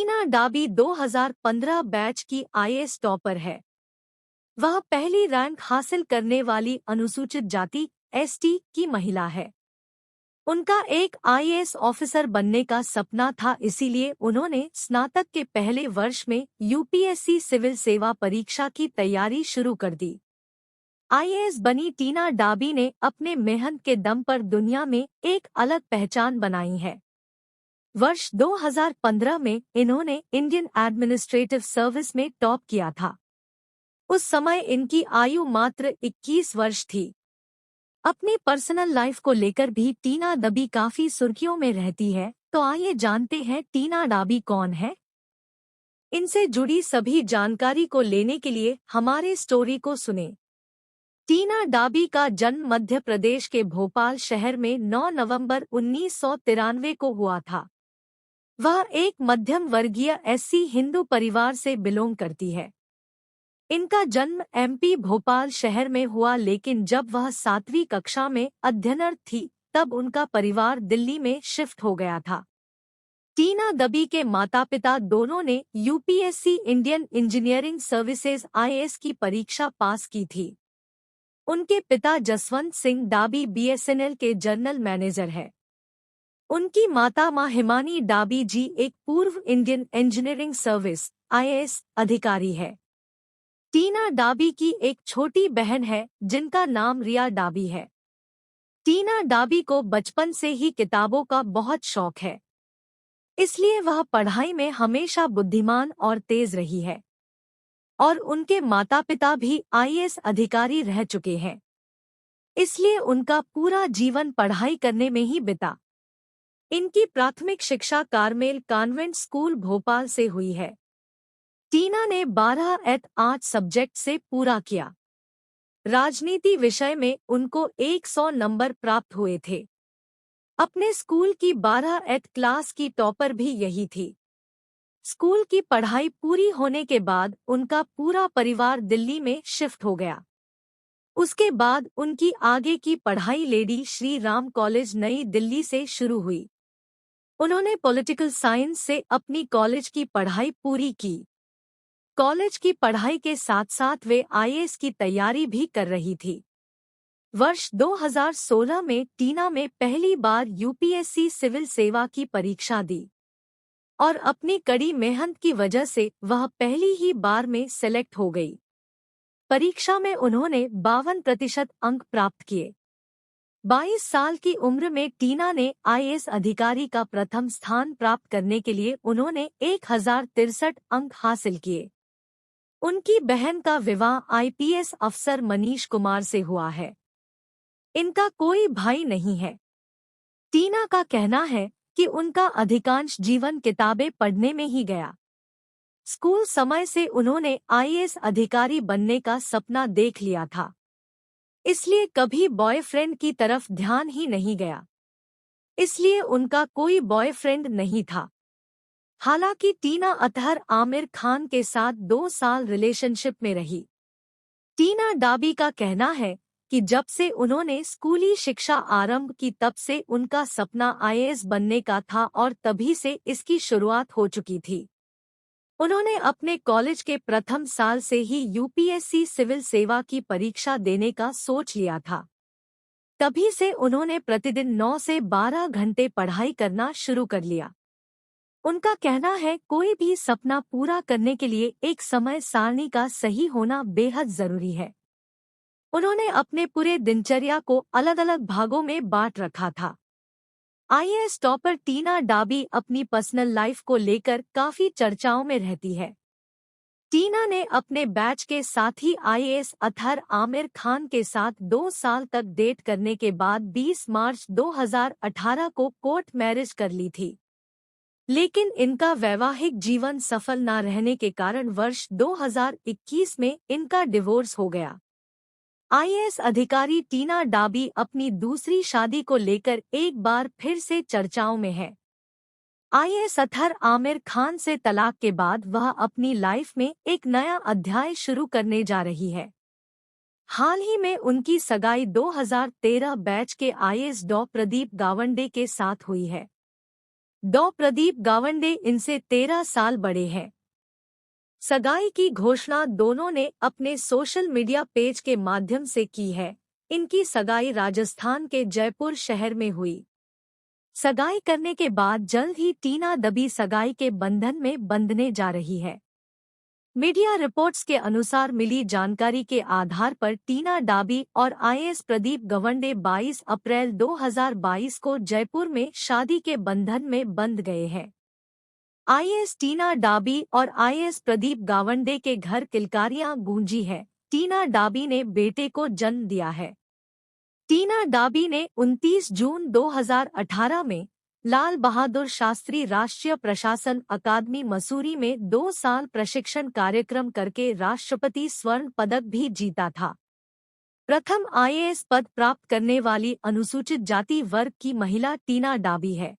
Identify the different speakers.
Speaker 1: टीना डाबी 2015 batch की IAS topper है। वह पहली रैंक हासिल करने वाली अनुसूचित जाति एसटी की महिला है। उनका एक आईएएस ऑफिसर बनने का सपना था, इसीलिए उन्होंने स्नातक के पहले वर्ष में यूपीएससी सिविल सेवा परीक्षा की तैयारी शुरू कर दी। आईएएस बनी टीना डाबी ने अपने मेहनत के दम पर दुनिया में एक अलग पहचान बनाई है। वर्ष 2015 में इन्होंने इंडियन एडमिनिस्ट्रेटिव सर्विस में टॉप किया था। उस समय इनकी आयु मात्र 21 वर्ष थी। अपनी पर्सनल लाइफ को लेकर भी टीना डाबी काफी सुर्खियों में रहती है, तो आइए जानते हैं टीना डाबी कौन है। इनसे जुड़ी सभी जानकारी को लेने के लिए हमारे स्टोरी को सुनें। टीना डाबी का जन्म मध्य प्रदेश के भोपाल शहर में 9 नवंबर 1993 को हुआ था। वह एक मध्यम वर्गीय एससी हिंदू परिवार से बिलोंग करती है। इनका जन्म एमपी भोपाल शहर में हुआ, लेकिन जब वह 7वीं कक्षा में अध्ययनरत थी तब उनका परिवार दिल्ली में शिफ्ट हो गया था। टीना डाबी के माता पिता दोनों ने UPSC Indian engineering services IAS की परीक्षा पास की थी। उनके पिता जसवंत सिंह डाबी बीएसएनएल के जनरल मैनेजर है। उनकी माता मां हिमानी डाबी जी एक पूर्व इंडियन इंजीनियरिंग सर्विस आईएएस अधिकारी है। टीना डाबी की एक छोटी बहन है जिनका नाम रिया डाबी है। टीना डाबी को बचपन से ही किताबों का बहुत शौक है, इसलिए वह पढ़ाई में हमेशा बुद्धिमान और तेज रही है। और उनके माता पिता भी आईएएस अधिकारी रह चुके हैं, इसलिए उनका पूरा जीवन पढ़ाई करने में ही बिता। इनकी प्राथमिक शिक्षा कार्मेल कॉन्वेंट स्कूल भोपाल से हुई है। टीना ने 12th आर्ट सब्जेक्ट से पूरा किया। राजनीति विषय में उनको 100 नंबर प्राप्त हुए थे। अपने स्कूल की 12th क्लास की टॉपर भी यही थी। स्कूल की पढ़ाई पूरी होने के बाद उनका पूरा परिवार दिल्ली में शिफ्ट हो गया। उसके बाद उनकी आगे की पढ़ाई लेडी श्री राम कॉलेज नई दिल्ली से शुरू हुई। उन्होंने पॉलिटिकल साइंस से अपनी कॉलेज की पढ़ाई पूरी की। कॉलेज की पढ़ाई के साथ साथ वे आईएएस की तैयारी भी कर रही थी। वर्ष 2016 में टीना में पहली बार यूपीएससी सिविल सेवा की परीक्षा दी और अपनी कड़ी मेहनत की वजह से वह पहली ही बार में सेलेक्ट हो गई। परीक्षा में उन्होंने 52% अंक प्राप्त किए। 22 साल की उम्र में टीना ने आईएएस अधिकारी का प्रथम स्थान प्राप्त करने के लिए उन्होंने 1063 अंक हासिल किए। उनकी बहन का विवाह आईपीएस अफसर मनीष कुमार से हुआ है। इनका कोई भाई नहीं है। टीना का कहना है कि उनका अधिकांश जीवन किताबें पढ़ने में ही गया। स्कूल समय से उन्होंने आईएएस अधिकारी बनने का सपना देख लिया था, इसलिए कभी बॉयफ्रेंड की तरफ ध्यान ही नहीं गया। इसलिए उनका कोई बॉयफ्रेंड नहीं था। हालांकि टीना अतहर आमिर खान के साथ 2 साल रिलेशनशिप में रही। टीना डाबी का कहना है कि जब से उन्होंने स्कूली शिक्षा आरंभ की तब से उनका सपना आईएएस बनने का था और तभी से इसकी शुरुआत हो चुकी थी। उन्होंने अपने कॉलेज के प्रथम साल से ही यूपीएससी सिविल सेवा की परीक्षा देने का सोच लिया था। तभी से उन्होंने प्रतिदिन 9 से 12 घंटे पढ़ाई करना शुरू कर लिया। उनका कहना है कोई भी सपना पूरा करने के लिए एक समय सारणी का सही होना बेहद जरूरी है। उन्होंने अपने पूरे दिनचर्या को अलग अलग भागों में बांट रखा था। आईएएस टॉपर टीना डाबी अपनी पर्सनल लाइफ को लेकर काफी चर्चाओं में रहती है। टीना ने अपने बैच के साथी आईएएस अतहर आमिर खान के साथ 2 साल तक डेट करने के बाद 20 मार्च 2018 को कोर्ट मैरिज कर ली थी। लेकिन इनका वैवाहिक जीवन सफल न रहने के कारण वर्ष 2021 में इनका डिवोर्स हो गया। आईएएस अधिकारी टीना डाबी अपनी दूसरी शादी को लेकर एक बार फिर से चर्चाओं में है। आईएएस अतहर आमिर खान से तलाक के बाद वह अपनी लाइफ में एक नया अध्याय शुरू करने जा रही है। हाल ही में उनकी सगाई 2013 बैच के आईएएस डॉ प्रदीप गावंडे के साथ हुई है। डॉ प्रदीप गावंडे इनसे 13 साल बड़े हैं। सगाई की घोषणा दोनों ने अपने सोशल मीडिया पेज के माध्यम से की है। इनकी सगाई राजस्थान के जयपुर शहर में हुई। सगाई करने के बाद जल्द ही टीना डबी सगाई के बंधन में बंधने जा रही है। मीडिया रिपोर्ट्स के अनुसार मिली जानकारी के आधार पर टीना डाबी और आईएएस प्रदीप गवंडे 22 अप्रैल 2022 को जयपुर में शादी के बंधन में बंध गए हैं। आईएएस टीना डाबी और आईएएस प्रदीप गावंडे के घर किलकारियां गूंजी है। टीना डाबी ने बेटे को जन्म दिया है। टीना डाबी ने 29 जून 2018 में लाल बहादुर शास्त्री राष्ट्रीय प्रशासन अकादमी मसूरी में 2 साल प्रशिक्षण कार्यक्रम करके राष्ट्रपति स्वर्ण पदक भी जीता था। प्रथम आईएएस पद प्राप्त करने वाली अनुसूचित जाति वर्ग की महिला टीना डाबी है।